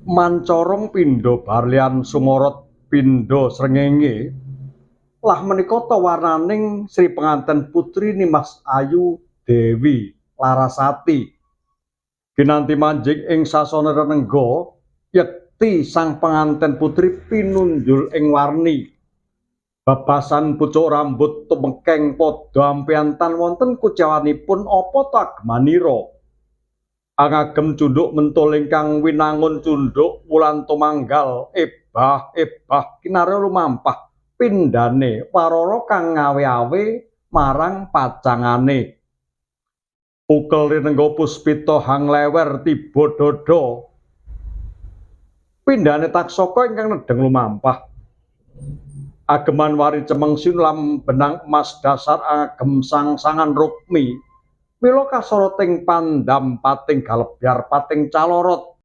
Mancorong pindha barlian sumorot pindha srengenge lah menika ta warnaning Sri penganten putri Nimas Ayu Dewi Larasati ginanti manjing ing sasana renengga yekti sang penganten putri pinunjul ing warni babasan pucuk rambut tumekeng padha ampiantan wonten kujawanipun apa ta agemanira angagem cunduk mentul ingkang winangun cunduk wulan tumanggal ebah kinarya lumampah pindhane warara kang ngawe-awe marang pacangane ukel rinengga puspita hang lewer tiba dada pindhane taksaka ingkang nedheng lumampah ageman wari cemeng sinulam benang emas dasar agem sang-sangan rukmi mila kasoroting pandam pating galebyar pating calorot